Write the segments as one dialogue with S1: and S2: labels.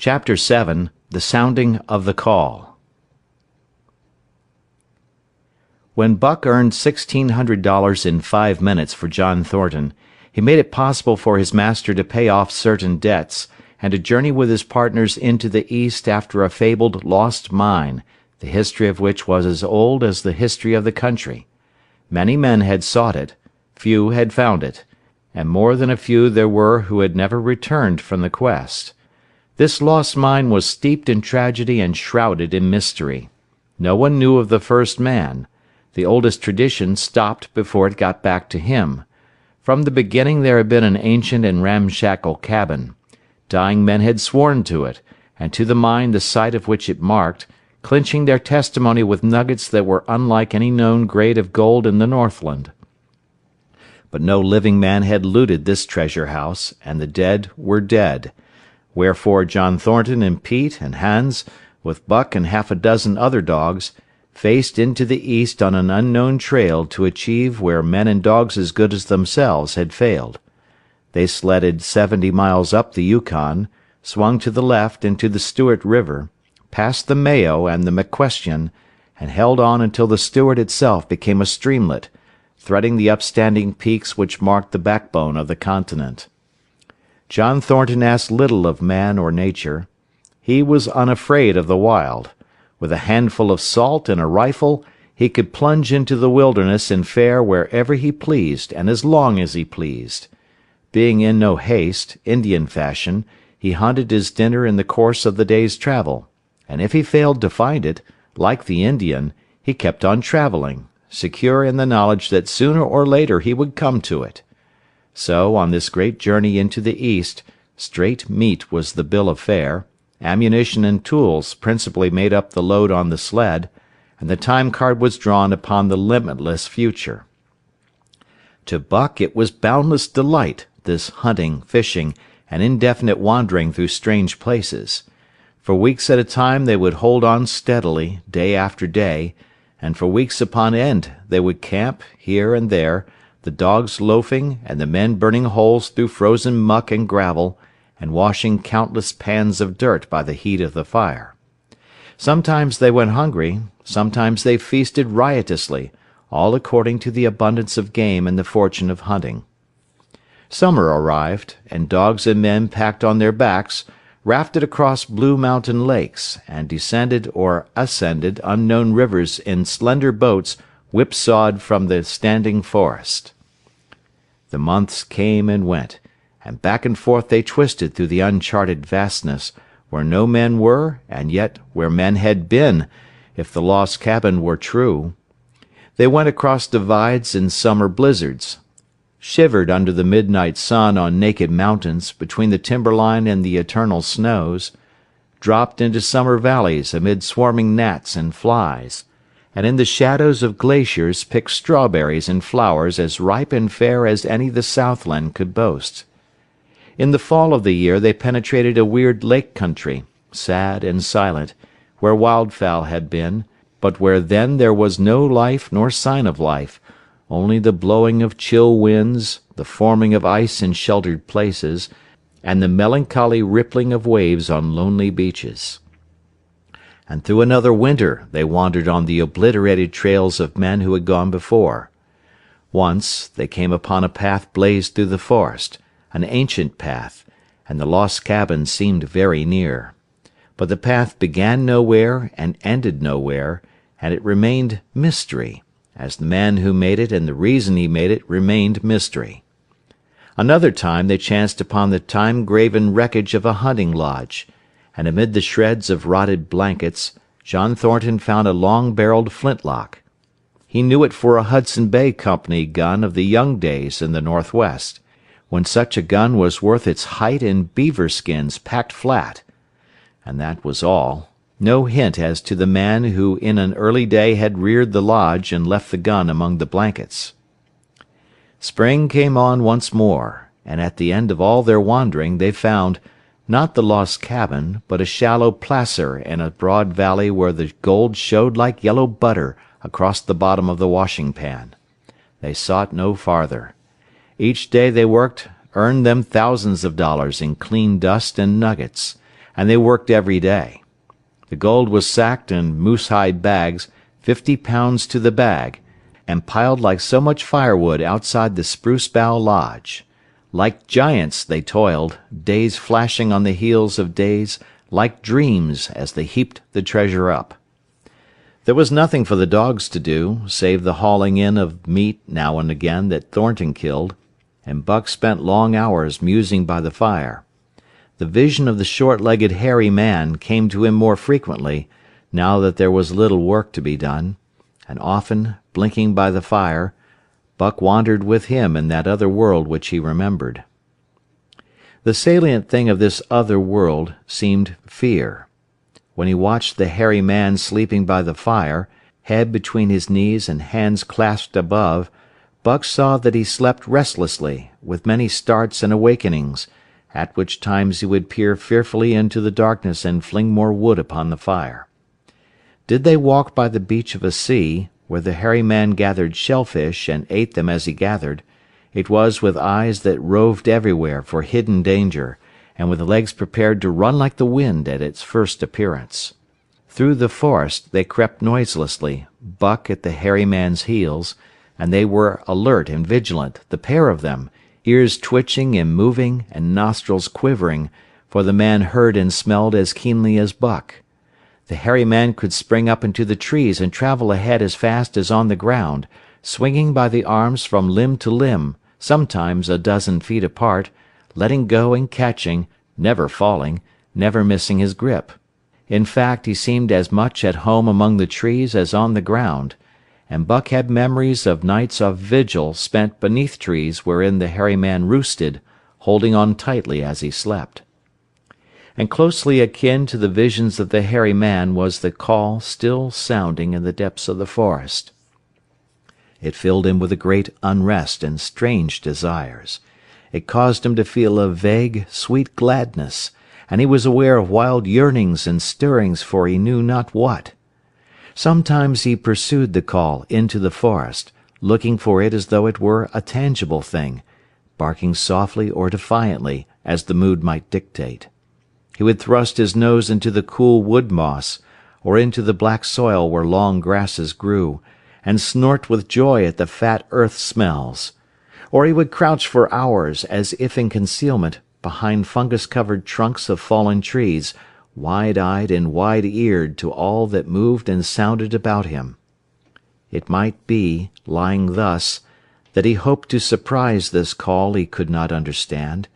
S1: Chapter 7. The Sounding of the Call. When Buck earned $1,600 in 5 minutes for John Thornton, he made it possible for his master to pay off certain debts, and to journey with his partners into the East after a fabled lost mine, the history of which was as old as the history of the country. Many men had sought it, few had found it, and more than a few there were who had never returned from the quest. This lost mine was steeped in tragedy and shrouded in mystery. No one knew of the first man. The oldest tradition stopped before it got back to him. From the beginning there had been an ancient and ramshackle cabin. Dying men had sworn to it, and to the mine the site of which it marked, clinching their testimony with nuggets that were unlike any known grade of gold in the Northland. But no living man had looted this treasure house, and the dead were dead. Wherefore John Thornton and Pete and Hans, with Buck and half a dozen other dogs, faced into the east on an unknown trail to achieve where men and dogs as good as themselves had failed. They sledded 70 miles up the Yukon, swung to the left into the Stewart River, passed the Mayo and the McQuestion, and held on until the Stewart itself became a streamlet, threading the upstanding peaks which marked the backbone of the continent. John Thornton asked little of man or nature. He was unafraid of the wild. With a handful of salt and a rifle, he could plunge into the wilderness and fare wherever he pleased and as long as he pleased. Being in no haste, Indian fashion, he hunted his dinner in the course of the day's travel, and if he failed to find it, like the Indian, he kept on traveling, secure in the knowledge that sooner or later he would come to it. So, on this great journey into the East, straight meat was the bill of fare, ammunition and tools principally made up the load on the sled, and the time card was drawn upon the limitless future. To Buck it was boundless delight, this hunting, fishing, and indefinite wandering through strange places. For weeks at a time they would hold on steadily, day after day, and for weeks upon end they would camp, here and there, the dogs loafing, and the men burning holes through frozen muck and gravel, and washing countless pans of dirt by the heat of the fire. Sometimes they went hungry, sometimes they feasted riotously, all according to the abundance of game and the fortune of hunting. Summer arrived, and dogs and men packed on their backs, rafted across blue mountain lakes, and descended or ascended unknown rivers in slender boats whipsawed from the standing forest. The months came and went, and back and forth they twisted through the uncharted vastness, where no men were, and yet where men had been, if the lost cabin were true. They went across divides in summer blizzards, shivered under the midnight sun on naked mountains between the timberline and the eternal snows, dropped into summer valleys amid swarming gnats and flies, and in the shadows of glaciers picked strawberries and flowers as ripe and fair as any the Southland could boast. In the fall of the year they penetrated a weird lake country, sad and silent, where wildfowl had been, but where then there was no life nor sign of life, only the blowing of chill winds, the forming of ice in sheltered places, and the melancholy rippling of waves on lonely beaches. And through another winter they wandered on the obliterated trails of men who had gone before. Once they came upon a path blazed through the forest, an ancient path, and the lost cabin seemed very near. But the path began nowhere and ended nowhere, and it remained mystery, as the man who made it and the reason he made it remained mystery. Another time they chanced upon the time-graven wreckage of a hunting lodge, and amid the shreds of rotted blankets, John Thornton found a long-barreled flintlock. He knew it for a Hudson Bay Company gun of the young days in the Northwest, when such a gun was worth its height in beaver skins packed flat. And that was all. No hint as to the man who in an early day had reared the lodge and left the gun among the blankets. Spring came on once more, and at the end of all their wandering they found, not the lost cabin, but a shallow placer in a broad valley where the gold showed like yellow butter across the bottom of the washing-pan. They sought no farther. Each day they worked earned them thousands of dollars in clean dust and nuggets, and they worked every day. The gold was sacked in moose-hide bags, 50 pounds to the bag, and piled like so much firewood outside the Spruce Bough Lodge. Like giants they toiled, days flashing on the heels of days, like dreams as they heaped the treasure up. There was nothing for the dogs to do, save the hauling in of meat now and again that Thornton killed, and Buck spent long hours musing by the fire. The vision of the short-legged hairy man came to him more frequently, now that there was little work to be done, and often, blinking by the fire, Buck wandered with him in that other world which he remembered. The salient thing of this other world seemed fear. When he watched the hairy man sleeping by the fire, head between his knees and hands clasped above, Buck saw that he slept restlessly, with many starts and awakenings, at which times he would peer fearfully into the darkness and fling more wood upon the fire. Did they walk by the beach of a sea, where the hairy man gathered shellfish and ate them as he gathered, it was with eyes that roved everywhere for hidden danger, and with legs prepared to run like the wind at its first appearance. Through the forest they crept noiselessly, Buck at the hairy man's heels, and they were alert and vigilant, the pair of them, ears twitching and moving and nostrils quivering, for the man heard and smelled as keenly as Buck. The hairy man could spring up into the trees and travel ahead as fast as on the ground, swinging by the arms from limb to limb, sometimes a dozen feet apart, letting go and catching, never falling, never missing his grip. In fact, he seemed as much at home among the trees as on the ground, and Buck had memories of nights of vigil spent beneath trees wherein the hairy man roosted, holding on tightly as he slept. And closely akin to the visions of the hairy man was the call still sounding in the depths of the forest. It filled him with a great unrest and strange desires. It caused him to feel a vague, sweet gladness, and he was aware of wild yearnings and stirrings for he knew not what. Sometimes he pursued the call into the forest, looking for it as though it were a tangible thing, barking softly or defiantly, as the mood might dictate. He would thrust his nose into the cool wood moss, or into the black soil where long grasses grew, and snort with joy at the fat earth smells. Or he would crouch for hours, as if in concealment, behind fungus-covered trunks of fallen trees, wide-eyed and wide-eared to all that moved and sounded about him. It might be, lying thus, that he hoped to surprise this call he could not understand,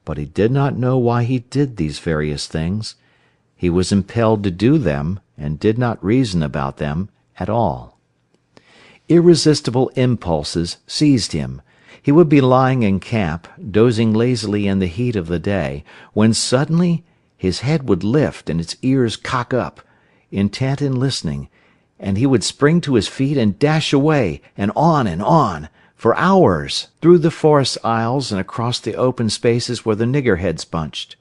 S1: but he did not know why he did these various things. He was impelled to do them, and did not reason about them at all. Irresistible impulses seized him. He would be lying in camp, dozing lazily in the heat of the day, when suddenly his head would lift and its ears cock up, intent and listening, and he would spring to his feet and dash away, and on, for hours, through the forest aisles and across the open spaces where the niggerheads bunched.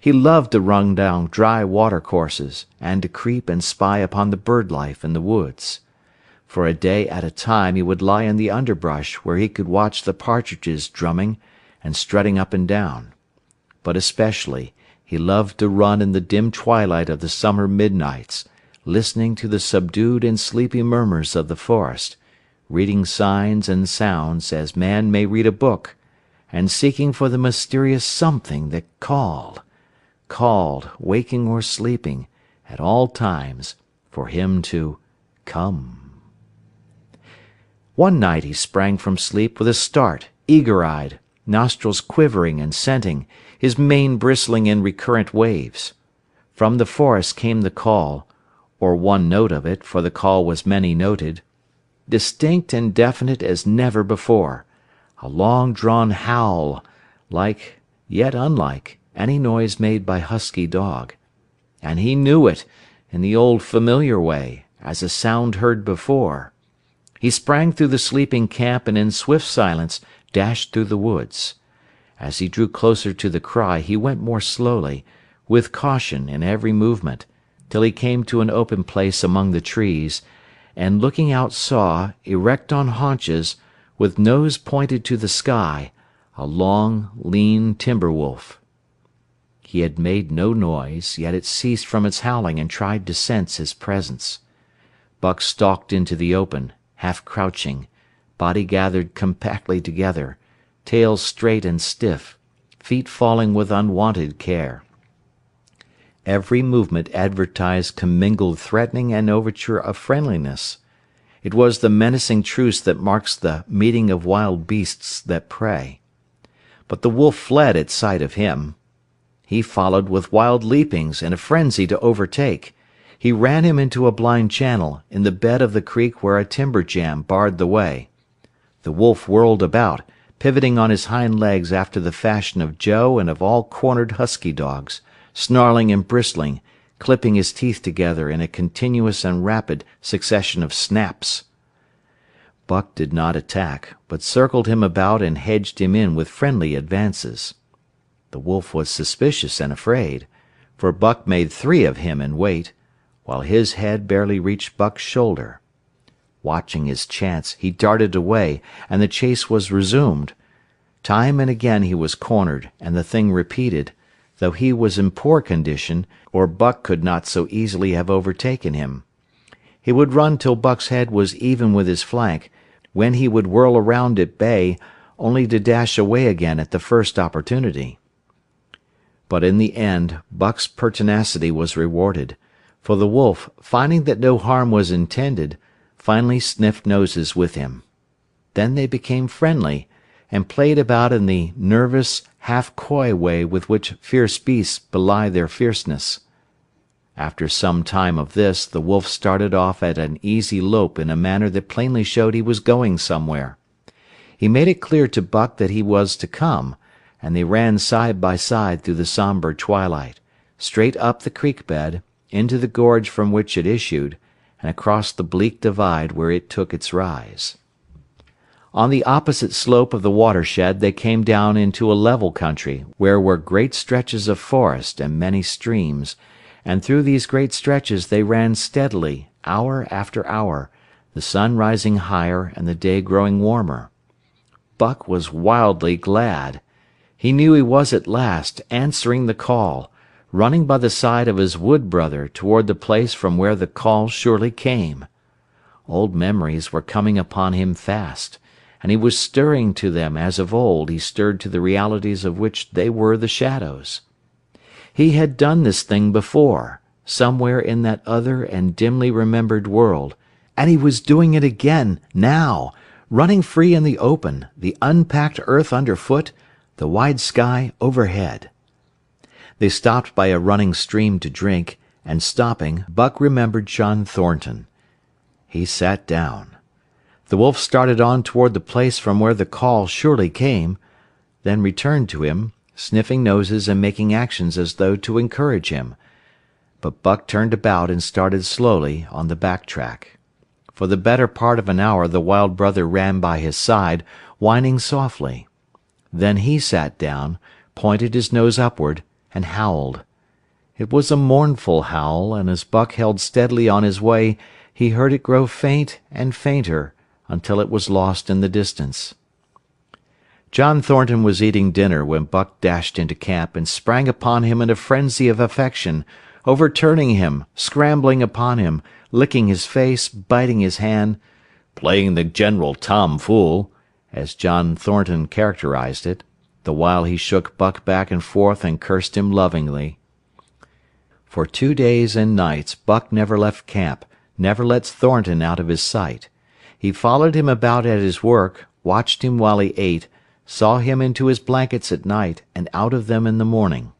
S1: He loved to run down dry watercourses, and to creep and spy upon the bird life in the woods. For a day at a time he would lie in the underbrush where he could watch the partridges drumming and strutting up and down. But especially he loved to run in the dim twilight of the summer midnights, listening to the subdued and sleepy murmurs of the forest, reading signs and sounds as man may read a book, and seeking for the mysterious something that called, waking or sleeping, at all times, for him to come. One night he sprang from sleep with a start, eager-eyed, nostrils quivering and scenting, his mane bristling in recurrent waves. From the forest came the call, or one note of it, for the call was many-noted, distinct and definite as never before, a long-drawn howl, like, yet unlike, any noise made by husky dog. And he knew it, in the old familiar way, as a sound heard before. He sprang through the sleeping camp and in swift silence dashed through the woods. As he drew closer to the cry he went more slowly, with caution in every movement, till he came to an open place among the trees, and looking out saw, erect on haunches, with nose pointed to the sky, a long, lean timber wolf. He had made no noise, yet it ceased from its howling and tried to sense his presence. Buck stalked into the open, half crouching, body gathered compactly together, tail straight and stiff, feet falling with unwonted care. Every movement advertised commingled threatening and overture of friendliness. It was the menacing truce that marks the meeting of wild beasts that prey. But the wolf fled at sight of him. He followed with wild leapings in a frenzy to overtake. He ran him into a blind channel, in the bed of the creek where a timber jam barred the way. The wolf whirled about, pivoting on his hind legs after the fashion of Joe and of all cornered husky dogs, snarling and bristling, clipping his teeth together in a continuous and rapid succession of snaps. Buck did not attack, but circled him about and hedged him in with friendly advances. The wolf was suspicious and afraid, for Buck made 3 of him in weight, while his head barely reached Buck's shoulder. Watching his chance, he darted away, and the chase was resumed. Time and again he was cornered, and the thing repeated, though he was in poor condition, or Buck could not so easily have overtaken him. He would run till Buck's head was even with his flank, when he would whirl around at bay, only to dash away again at the first opportunity. But in the end, Buck's pertinacity was rewarded, for the wolf, finding that no harm was intended, finally sniffed noses with him. Then they became friendly, and played about in the nervous, half-coy way with which fierce beasts belie their fierceness. After some time of this, the wolf started off at an easy lope in a manner that plainly showed he was going somewhere. He made it clear to Buck that he was to come, and they ran side by side through the somber twilight, straight up the creek bed, into the gorge from which it issued, and across the bleak divide where it took its rise. On the opposite slope of the watershed they came down into a level country, where were great stretches of forest and many streams, and through these great stretches they ran steadily, hour after hour, the sun rising higher and the day growing warmer. Buck was wildly glad. He knew he was at last answering the call, running by the side of his wood brother toward the place from where the call surely came. Old memories were coming upon him fast, and he was stirring to them as of old he stirred to the realities of which they were the shadows. He had done this thing before, somewhere in that other and dimly remembered world, and he was doing it again, now, running free in the open, the unpacked earth underfoot, the wide sky overhead. They stopped by a running stream to drink, and stopping, Buck remembered John Thornton. He sat down. The wolf started on toward the place from where the call surely came, then returned to him, sniffing noses and making actions as though to encourage him. But Buck turned about and started slowly on the back track. For the better part of an hour the wild brother ran by his side, whining softly. Then he sat down, pointed his nose upward, and howled. It was a mournful howl, and as Buck held steadily on his way, he heard it grow faint and fainter, until it was lost in the distance. John Thornton was eating dinner when Buck dashed into camp and sprang upon him in a frenzy of affection, overturning him, scrambling upon him, licking his face, biting his hand, playing the general tom-fool, as John Thornton characterized it, the while he shook Buck back and forth and cursed him lovingly. For 2 days and nights Buck never left camp, never let Thornton out of his sight. He followed him about at his work, watched him while he ate, saw him into his blankets at night and out of them in the morning.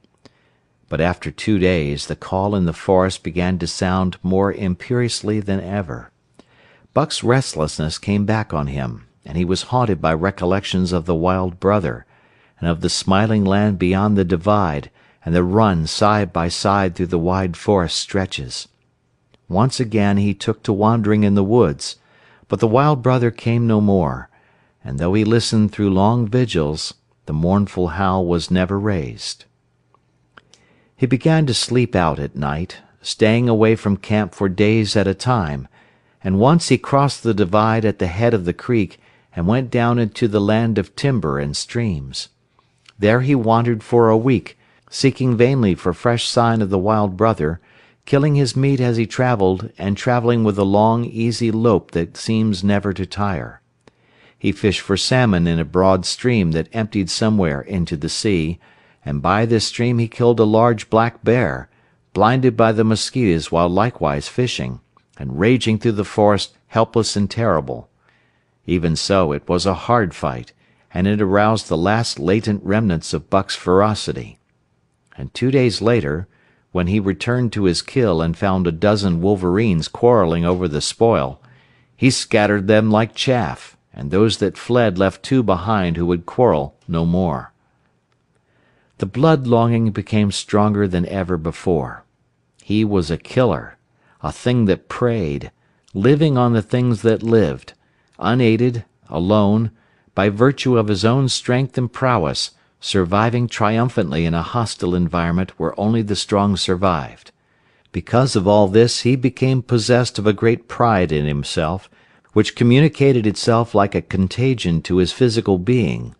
S1: But after 2 days the call in the forest began to sound more imperiously than ever. Buck's restlessness came back on him, and he was haunted by recollections of the wild brother, and of the smiling land beyond the divide, and the run side by side through the wide forest stretches. Once again he took to wandering in the woods, but the wild brother came no more, and though he listened through long vigils, the mournful howl was never raised. He began to sleep out at night, staying away from camp for days at a time, and once he crossed the divide at the head of the creek and went down into the land of timber and streams. There he wandered for a week, seeking vainly for fresh sign of the wild brother, killing his meat as he traveled and traveling with a long, easy lope that seems never to tire. He fished for salmon in a broad stream that emptied somewhere into the sea, and by this stream he killed a large black bear, blinded by the mosquitoes while likewise fishing, and raging through the forest helpless and terrible. Even so, it was a hard fight, and it aroused the last latent remnants of Buck's ferocity. And 2 days later, when he returned to his kill and found a dozen wolverines quarreling over the spoil, he scattered them like chaff, and those that fled left 2 behind who would quarrel no more. The blood-longing became stronger than ever before. He was a killer, a thing that preyed, living on the things that lived, unaided, alone, by virtue of his own strength and prowess, surviving triumphantly in a hostile environment where only the strong survived. Because of all this he became possessed of a great pride in himself, which communicated itself like a contagion to his physical being.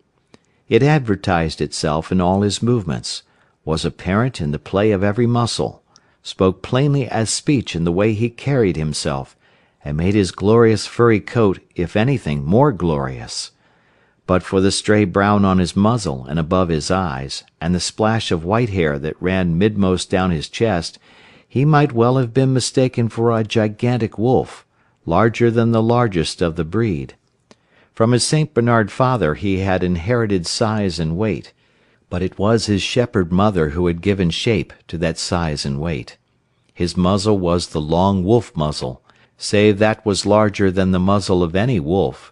S1: It advertised itself in all his movements, was apparent in the play of every muscle, spoke plainly as speech in the way he carried himself, and made his glorious furry coat, if anything, more glorious. But for the stray brown on his muzzle and above his eyes, and the splash of white hair that ran midmost down his chest, he might well have been mistaken for a gigantic wolf, larger than the largest of the breed. From his St. Bernard father he had inherited size and weight, but it was his shepherd mother who had given shape to that size and weight. His muzzle was the long wolf muzzle, save that was larger than the muzzle of any wolf,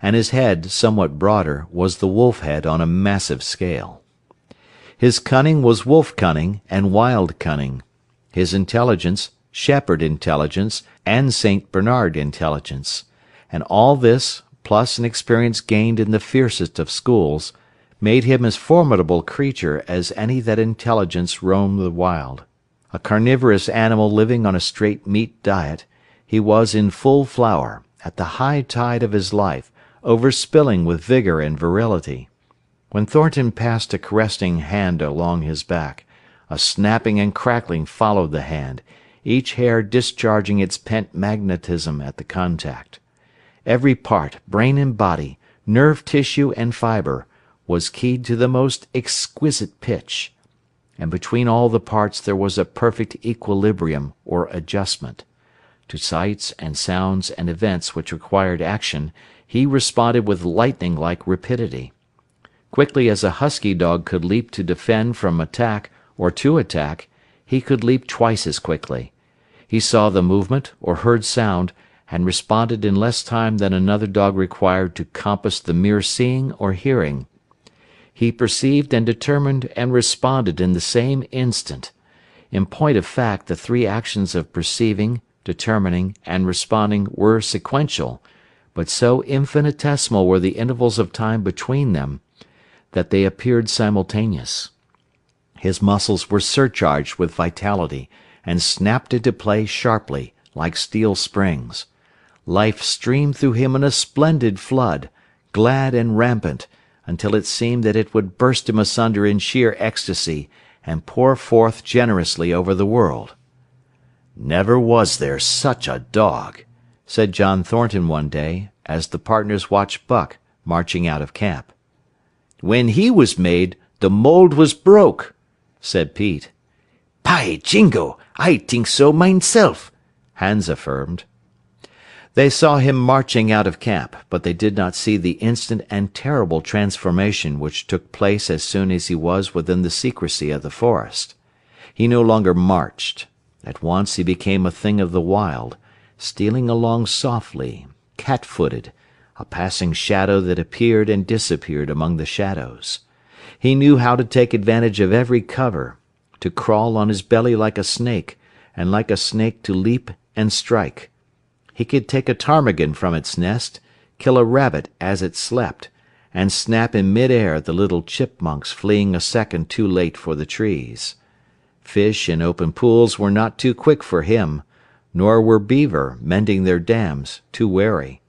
S1: and his head, somewhat broader, was the wolf head on a massive scale. His cunning was wolf cunning and wild cunning. His intelligence, shepherd intelligence, and St. Bernard intelligence, and all this, plus an experience gained in the fiercest of schools, made him as formidable creature as any that intelligence roamed the wild. A carnivorous animal living on a straight meat diet, he was in full flower, at the high tide of his life, overspilling with vigor and virility. When Thornton passed a caressing hand along his back, a snapping and crackling followed the hand, each hair discharging its pent magnetism at the contact. Every part, brain and body, nerve tissue and fibre, was keyed to the most exquisite pitch, and between all the parts there was a perfect equilibrium or adjustment. To sights and sounds and events which required action he responded with lightning-like rapidity. Quickly as a husky dog could leap to defend from attack or to attack, he could leap twice as quickly. He saw the movement or heard sound, and responded in less time than another dog required to compass the mere seeing or hearing. He perceived and determined and responded in the same instant. In point of fact, the 3 actions of perceiving, determining, and responding were sequential, but so infinitesimal were the intervals of time between them, that they appeared simultaneous. His muscles were surcharged with vitality, and snapped into play sharply, like steel springs. Life streamed through him in a splendid flood, glad and rampant, until it seemed that it would burst him asunder in sheer ecstasy, and pour forth generously over the world. "Never was there such a dog," said John Thornton one day, as the partners watched Buck marching out of camp. "When he was made, the mold was broke," said Pete. "By jingo, I think so myself," Hans affirmed. They saw him marching out of camp, but they did not see the instant and terrible transformation which took place as soon as he was within the secrecy of the forest. He no longer marched. At once he became a thing of the wild, stealing along softly, cat-footed, a passing shadow that appeared and disappeared among the shadows. He knew how to take advantage of every cover, to crawl on his belly like a snake, and like a snake to leap and strike. He could take a ptarmigan from its nest, kill a rabbit as it slept, and snap in mid-air the little chipmunks fleeing a second too late for the trees. Fish in open pools were not too quick for him, nor were beaver, mending their dams, too wary.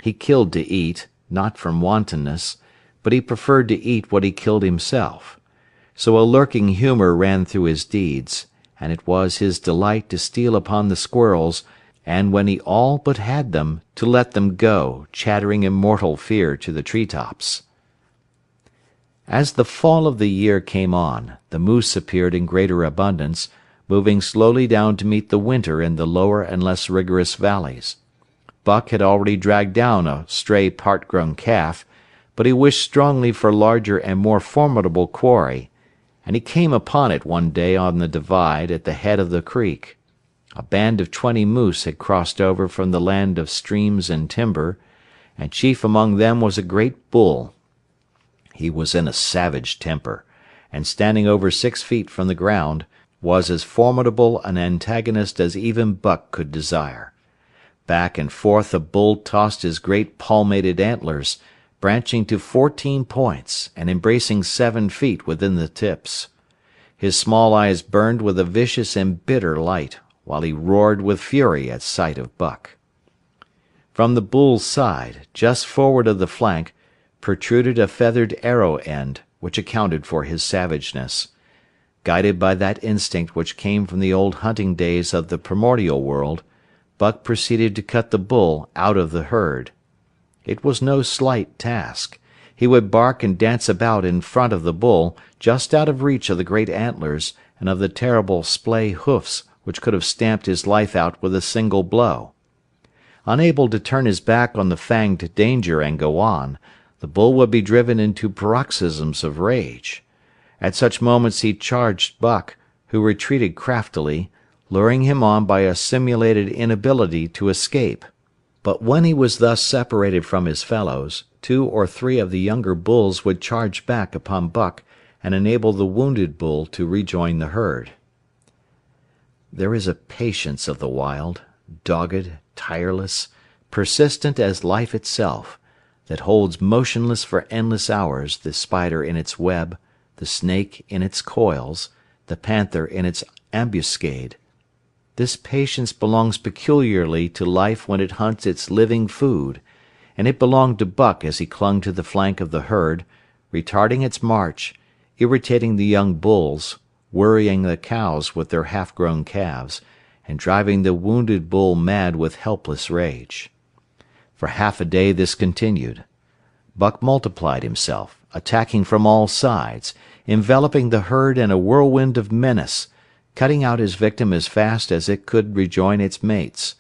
S1: He killed to eat, not from wantonness, but he preferred to eat what he killed himself. so a lurking humor ran through his deeds, and it was his delight to steal upon the squirrels, and when he all but had them, to let them go, chattering in mortal fear to the tree-tops. As the fall of the year came on, the moose appeared in greater abundance, moving slowly down to meet the winter in the lower and less rigorous valleys. Buck had already dragged down a stray part-grown calf, but he wished strongly for larger and more formidable quarry, and he came upon it one day on the divide at the head of the creek. A band of 20 moose had crossed over from the land of streams and timber, and chief among them was a great bull. He was in a savage temper, and standing over 6 feet from the ground, was as formidable an antagonist as even Buck could desire. Back and forth the bull tossed his great palmated antlers, branching to 14 points, and embracing 7 feet within the tips. His small eyes burned with a vicious and bitter light, while he roared with fury at sight of Buck. From the bull's side, just forward of the flank, protruded a feathered arrow end, which accounted for his savageness. Guided by that instinct which came from the old hunting days of the primordial world, Buck proceeded to cut the bull out of the herd. It was no slight task. He would bark and dance about in front of the bull, just out of reach of the great antlers and of the terrible splay hoofs which could have stamped his life out with a single blow. Unable to turn his back on the fanged danger and go on, the bull would be driven into paroxysms of rage. At such moments he charged Buck, who retreated craftily, luring him on by a simulated inability to escape. But when he was thus separated from his fellows, 2 or 3 of the younger bulls would charge back upon Buck and enable the wounded bull to rejoin the herd. There is a patience of the wild, dogged, tireless, persistent as life itself, that holds motionless for endless hours the spider in its web, the snake in its coils, the panther in its ambuscade. This patience belongs peculiarly to life when it hunts its living food, and it belonged to Buck as he clung to the flank of the herd, retarding its march, irritating the young bulls, worrying the cows with their half-grown calves, and driving the wounded bull mad with helpless rage. For half a day this continued. Buck multiplied himself, attacking from all sides, enveloping the herd in a whirlwind of menace, cutting out his victim as fast as it could rejoin its mates,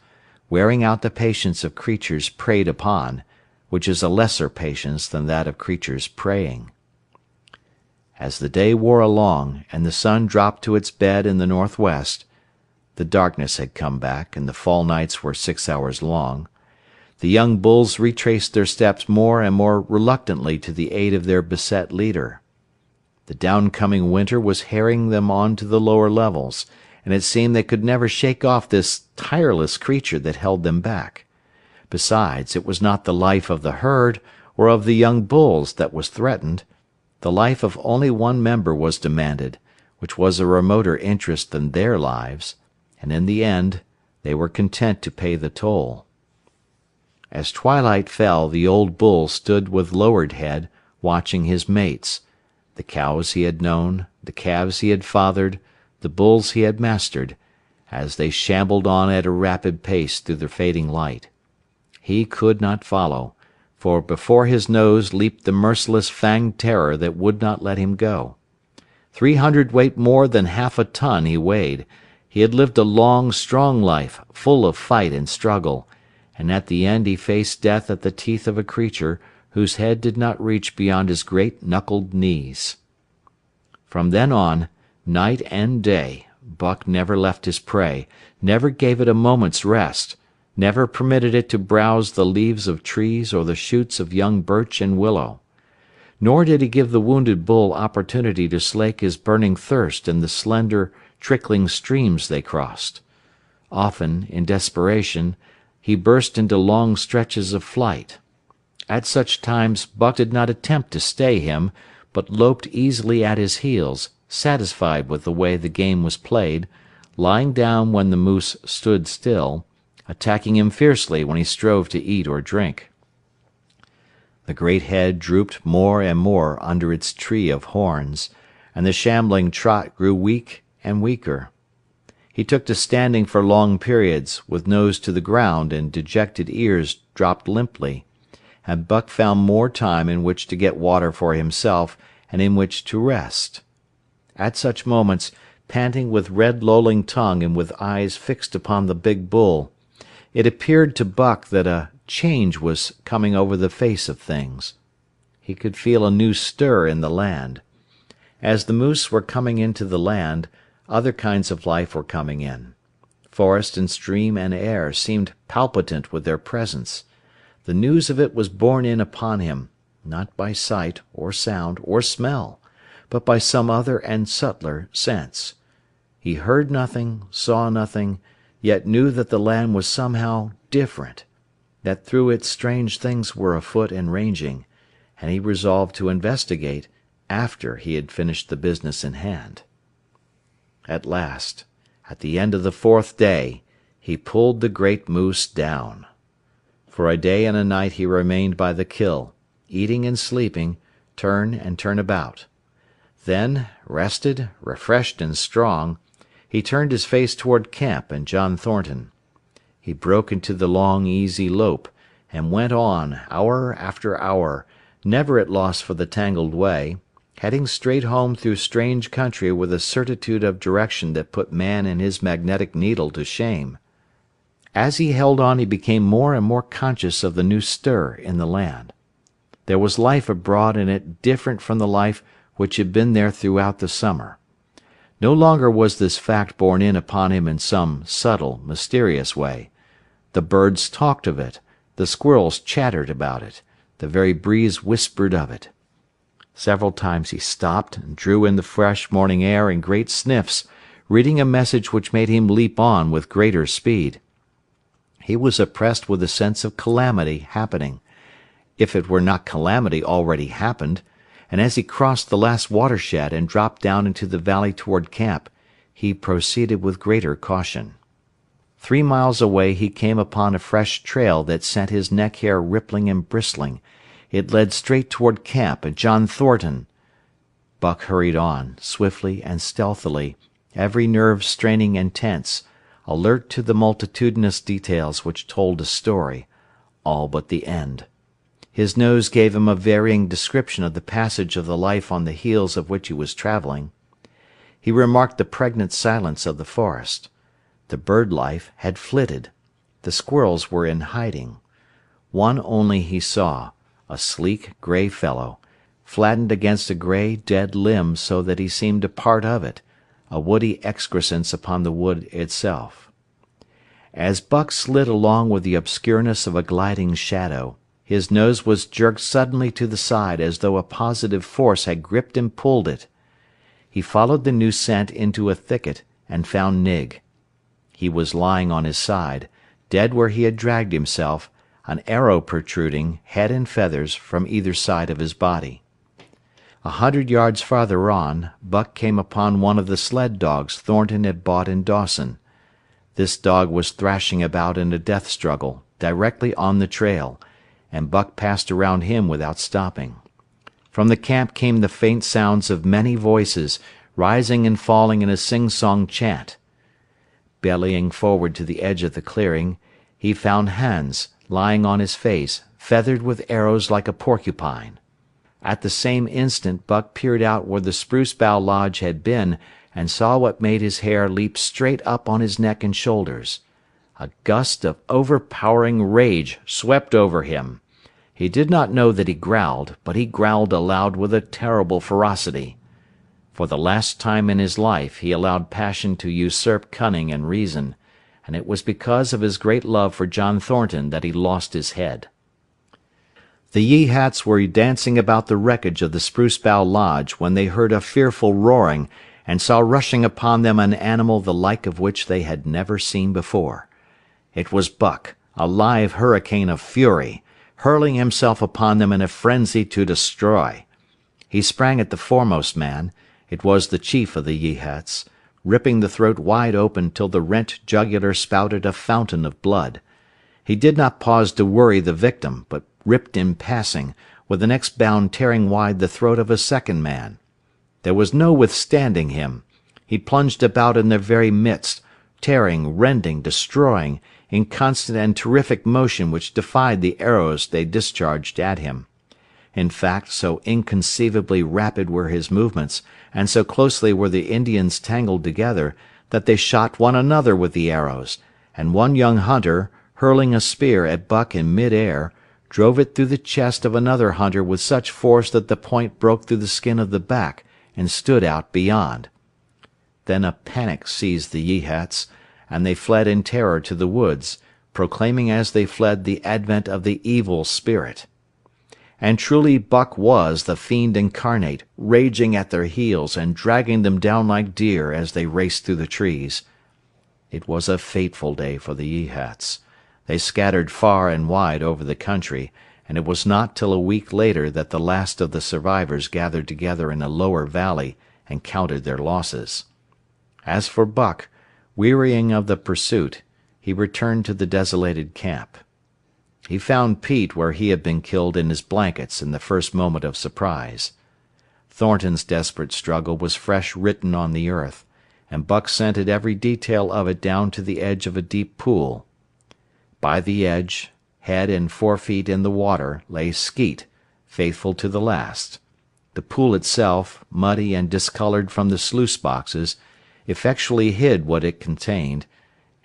S1: wearing out the patience of creatures preyed upon, which is a lesser patience than that of creatures preying. As the day wore along, and the sun dropped to its bed in the northwest, the darkness had come back, and the fall nights were 6 hours long. The young bulls retraced their steps more and more reluctantly to the aid of their beset leader. The downcoming winter was harrying them on to the lower levels, and it seemed they could never shake off this tireless creature that held them back. Besides, it was not the life of the herd or of the young bulls that was threatened. The life of only one member was demanded, which was a remoter interest than their lives, and in the end they were content to pay the toll. As twilight fell, the old bull stood with lowered head, watching his mates, the cows he had known, the calves he had fathered, the bulls he had mastered, as they shambled on at a rapid pace through the fading light. He could not follow, for before his nose leaped the merciless fanged terror that would not let him go. 300 weight more than half a ton he weighed. He had lived a long, strong life, full of fight and struggle, and at the end he faced death at the teeth of a creature whose head did not reach beyond his great knuckled knees. From then on, night and day, Buck never left his prey, never gave it a moment's rest, never permitted it to browse the leaves of trees or the shoots of young birch and willow. Nor did he give the wounded bull opportunity to slake his burning thirst in the slender, trickling streams they crossed. Often, in desperation, he burst into long stretches of flight. At such times Buck did not attempt to stay him, but loped easily at his heels, satisfied with the way the game was played, lying down when the moose stood still, attacking him fiercely when he strove to eat or drink. The great head drooped more and more under its tree of horns, and the shambling trot grew weak and weaker. He took to standing for long periods, with nose to the ground and dejected ears dropped limply, and Buck found more time in which to get water for himself and in which to rest. At such moments, panting with red lolling tongue and with eyes fixed upon the big bull, it appeared to Buck that a change was coming over the face of things. He could feel a new stir in the land. As the moose were coming into the land, other kinds of life were coming in. Forest and stream and air seemed palpitant with their presence. The news of it was borne in upon him, not by sight, or sound, or smell, but by some other and subtler sense. He heard nothing, saw nothing, yet knew that the land was somehow different, that through it strange things were afoot and ranging, and he resolved to investigate after he had finished the business in hand. At last, at the end of the 4th day, he pulled the great moose down. For a day and a night he remained by the kill, eating and sleeping, turn and turn about. Then, rested, refreshed and strong, he turned his face toward camp and John Thornton. He broke into the long, easy lope, and went on, hour after hour, never at loss for the tangled way, heading straight home through strange country with a certitude of direction that put man and his magnetic needle to shame. As he held on he became more and more conscious of the new stir in the land. There was life abroad in it different from the life which had been there throughout the summer. No longer was this fact borne in upon him in some subtle, mysterious way. The birds talked of it, the squirrels chattered about it, the very breeze whispered of it. Several times he stopped and drew in the fresh morning air in great sniffs, reading a message which made him leap on with greater speed. He was oppressed with a sense of calamity happening, if it were not calamity already happened, and as he crossed the last watershed and dropped down into the valley toward camp, he proceeded with greater caution. 3 miles away he came upon a fresh trail that sent his neck hair rippling and bristling. It led straight toward camp and John Thornton. Buck hurried on, swiftly and stealthily, every nerve straining and tense, alert to the multitudinous details which told a story, all but the end. His nose gave him a varying description of the passage of the life on the heels of which he was traveling. He remarked the pregnant silence of the forest. The bird life had flitted. The squirrels were in hiding. One only he saw, a sleek, grey fellow, flattened against a grey, dead limb so that he seemed a part of it, a woody excrescence upon the wood itself. As Buck slid along with the obscureness of a gliding shadow, his nose was jerked suddenly to the side as though a positive force had gripped and pulled it. He followed the new scent into a thicket and found Nig. He was lying on his side, dead where he had dragged himself, an arrow protruding, head and feathers, from either side of his body. 100 yards farther on, Buck came upon one of the sled dogs Thornton had bought in Dawson. This dog was thrashing about in a death struggle, directly on the trail, and Buck passed around him without stopping. From the camp came the faint sounds of many voices, rising and falling in a sing-song chant. Bellying forward to the edge of the clearing, he found Hans, lying on his face, feathered with arrows like a porcupine. At the same instant Buck peered out where the spruce bough lodge had been, and saw what made his hair leap straight up on his neck and shoulders. A gust of overpowering rage swept over him. He did not know that he growled, but he growled aloud with a terrible ferocity. For the last time in his life he allowed passion to usurp cunning and reason, and it was because of his great love for John Thornton that he lost his head. The Yeehats were dancing about the wreckage of the Spruce Bough Lodge when they heard a fearful roaring, and saw rushing upon them an animal the like of which they had never seen before. It was Buck, a live hurricane of fury, hurling himself upon them in a frenzy to destroy. He sprang at the foremost man, it was the chief of the Yeehats, ripping the throat wide open till the rent jugular spouted a fountain of blood. He did not pause to worry the victim, but ripped in passing, with the next bound tearing wide the throat of a second man. There was no withstanding him. He plunged about in their very midst, tearing, rending, destroying, in constant and terrific motion which defied the arrows they discharged at him. In fact, so inconceivably rapid were his movements, and so closely were the Indians tangled together, that they shot one another with the arrows, and one young hunter, hurling a spear at Buck in mid-air, drove it through the chest of another hunter with such force that the point broke through the skin of the back and stood out beyond. Then a panic seized the Yeehats, and they fled in terror to the woods, proclaiming as they fled the advent of the evil spirit. And truly Buck was the fiend incarnate, raging at their heels and dragging them down like deer as they raced through the trees. It was a fateful day for the Yeehats. They scattered far and wide over the country, and it was not till a week later that the last of the survivors gathered together in a lower valley and counted their losses. As for Buck, wearying of the pursuit, he returned to the desolated camp. He found Pete where he had been killed in his blankets in the first moment of surprise. Thornton's desperate struggle was fresh written on the earth, and Buck scented every detail of it down to the edge of a deep pool. By the edge, head and forefeet in the water, lay Skeet, faithful to the last. The pool itself, muddy and discolored from the sluice boxes, effectually hid what it contained,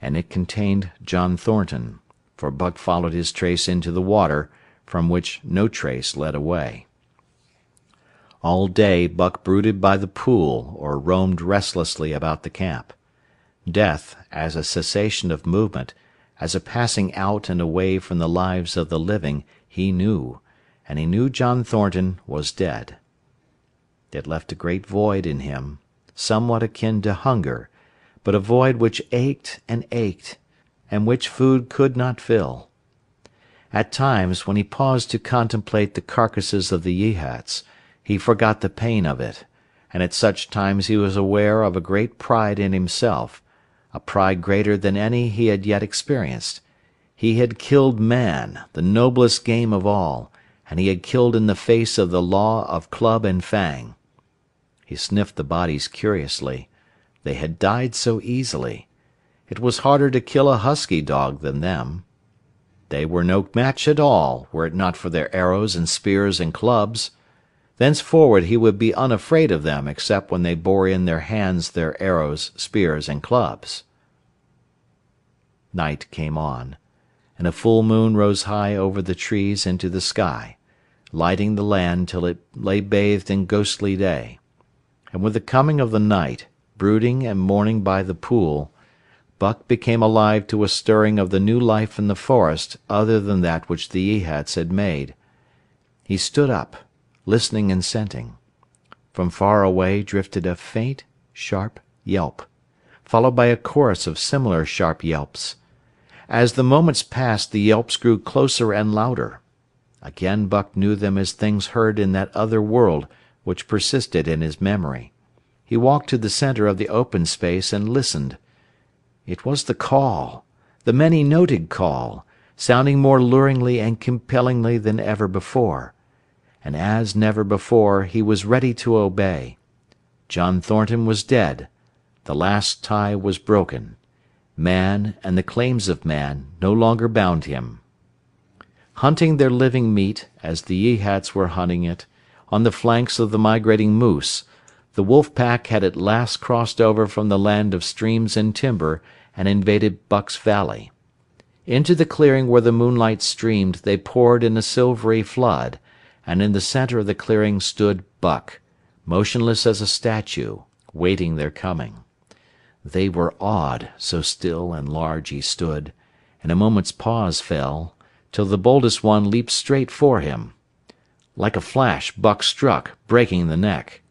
S1: and it contained John Thornton, for Buck followed his trace into the water, from which no trace led away. All day Buck brooded by the pool or roamed restlessly about the camp. Death, as a cessation of movement, as a passing out and away from the lives of the living, he knew, and he knew John Thornton was dead. It left a great void in him, somewhat akin to hunger, but a void which ached, and which food could not fill. At times, when he paused to contemplate the carcasses of the Yeehats, he forgot the pain of it, and at such times he was aware of a great pride in himself, a pride greater than any he had yet experienced. He had killed man, the noblest game of all, and he had killed in the face of the law of club and fang. He sniffed the bodies curiously. They had died so easily. It was harder to kill a husky dog than them. They were no match at all, were it not for their arrows and spears and clubs. Thenceforward he would be unafraid of them except when they bore in their hands their arrows, spears, and clubs. Night came on, and a full moon rose high over the trees into the sky, lighting the land till it lay bathed in ghostly day. And with the coming of the night, brooding and mourning by the pool, Buck became alive to a stirring of the new life in the forest other than that which the Yeehats had made. He stood up, listening and scenting. From far away drifted a faint, sharp yelp, followed by a chorus of similar sharp yelps. As the moments passed, the yelps grew closer and louder. Again Buck knew them as things heard in that other world which persisted in his memory. He walked to the center of the open space and listened. It was the call, the many-noted call, sounding more luringly and compellingly than ever before. And as never before, he was ready to obey. John Thornton was dead. The last tie was broken. Man and the claims of man no longer bound him. Hunting their living meat, as the Yeehats were hunting it, on the flanks of the migrating moose, the wolf pack had at last crossed over from the land of streams and timber and invaded Buck's valley. Into the clearing where the moonlight streamed they poured in a silvery flood, and in the center of the clearing stood Buck, motionless as a statue, waiting their coming. They were awed, so still and large he stood, and a moment's pause fell, till the boldest one leaped straight for him. Like a flash Buck struck, breaking the neck.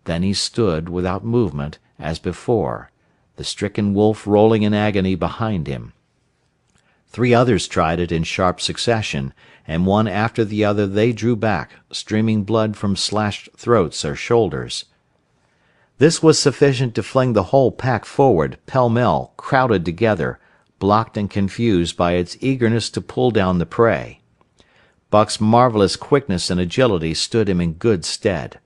S1: Then he stood, without movement, as before, the stricken wolf rolling in agony behind him. 3 others tried it in sharp succession, and one after the other they drew back, streaming blood from slashed throats or shoulders. This was sufficient to fling the whole pack forward, pell-mell, crowded together, blocked and confused by its eagerness to pull down the prey. Buck's marvelous quickness and agility stood him in good stead.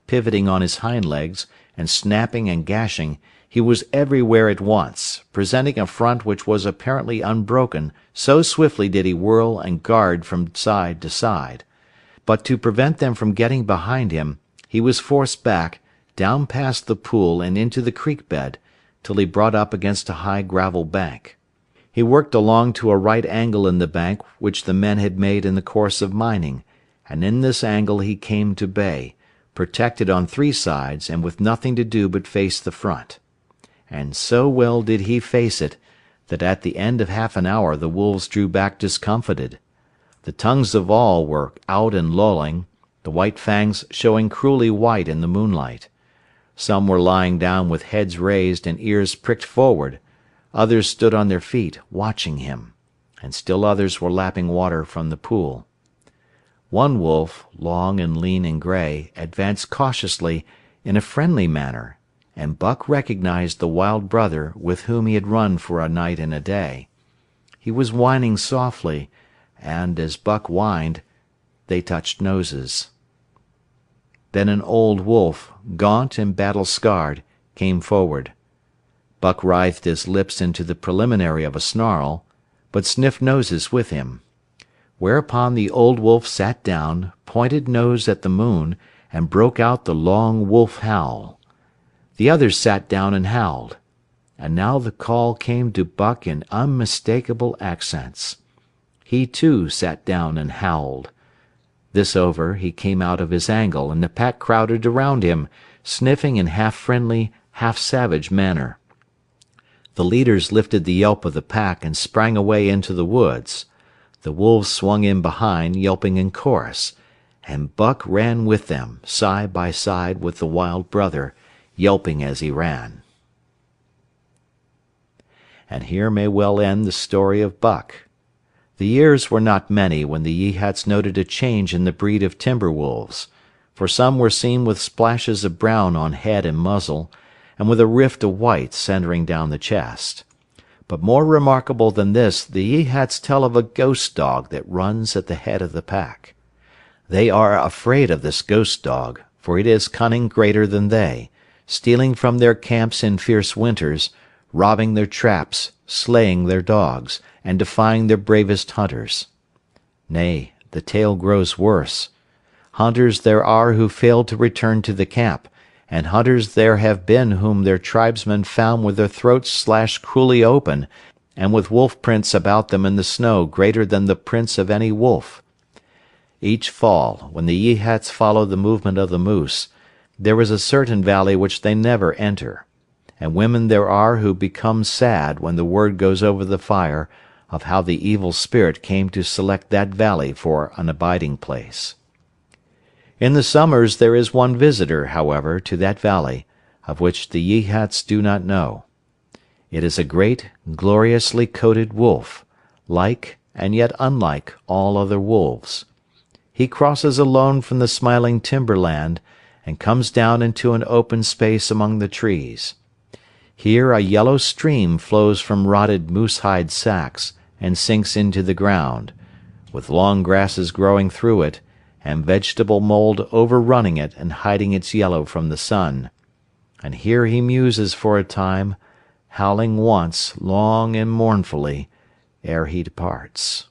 S1: pivoting on his hind legs, and snapping and gashing, he was everywhere at once, presenting a front which was apparently unbroken, so swiftly did he whirl and guard from side to side. But to prevent them from getting behind him, he was forced back, down past the pool and into the creek bed, till he brought up against a high gravel bank. He worked along to a right angle in the bank which the men had made in the course of mining, and in this angle he came to bay, protected on 3 sides and with nothing to do but face the front. And so well did he face it, that at the end of half an hour the wolves drew back discomfited. The tongues of all were out and lolling, the white fangs showing cruelly white in the moonlight. Some were lying down with heads raised and ears pricked forward, others stood on their feet, watching him, and still others were lapping water from the pool. One wolf, long and lean and gray, advanced cautiously, in a friendly manner, and Buck recognized the wild brother with whom he had run for a night and a day. He was whining softly, and, as Buck whined, they touched noses. Then an old wolf, gaunt and battle-scarred, came forward. Buck writhed his lips into the preliminary of a snarl, but sniffed noses with him. Whereupon the old wolf sat down, pointed nose at the moon, and broke out the long wolf howl. The others sat down and howled. And now the call came to Buck in unmistakable accents. He too sat down and howled. This over, he came out of his angle, and the pack crowded around him, sniffing in half-friendly, half-savage manner. The leaders lifted the yelp of the pack and sprang away into the woods. The wolves swung in behind, yelping in chorus, and Buck ran with them, side by side with the wild brother, yelping as he ran. And here may well end the story of Buck. The years were not many when the Yeehats noted a change in the breed of timber wolves, for some were seen with splashes of brown on head and muzzle, and with a rift of white centering down the chest. But more remarkable than this, the Yeehats tell of a ghost dog that runs at the head of the pack. They are afraid of this ghost dog, for it is cunning greater than they, stealing from their camps in fierce winters, robbing their traps, slaying their dogs, and defying their bravest hunters. Nay, the tale grows worse. Hunters there are who fail to return to the camp, and hunters there have been whom their tribesmen found with their throats slashed cruelly open, and with wolf prints about them in the snow greater than the prints of any wolf. Each fall, when the Yeehats follow the movement of the moose, there is a certain valley which they never enter, and women there are who become sad when the word goes over the fire of how the evil spirit came to select that valley for an abiding place. In the summers there is one visitor, however, to that valley, of which the Yeehats do not know. It is a great, gloriously coated wolf, like, and yet unlike, all other wolves. He crosses alone from the smiling timberland, and comes down into an open space among the trees. Here a yellow stream flows from rotted moose-hide sacks, and sinks into the ground, with long grasses growing through it, and vegetable mold overrunning it and hiding its yellow from the sun. And here he muses for a time, howling once, long and mournfully, ere he departs.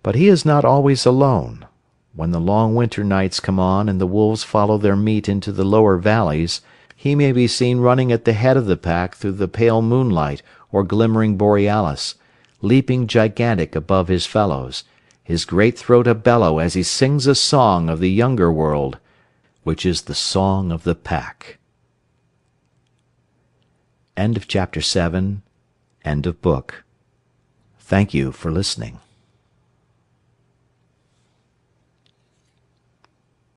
S1: But he is not always alone. When the long winter nights come on and the wolves follow their meat into the lower valleys, he may be seen running at the head of the pack through the pale moonlight or glimmering borealis, leaping gigantic above his fellows, his great throat a-bellow as he sings a song of the younger world, which is the song of the pack. End of Chapter 7. End of book. Thank you for listening.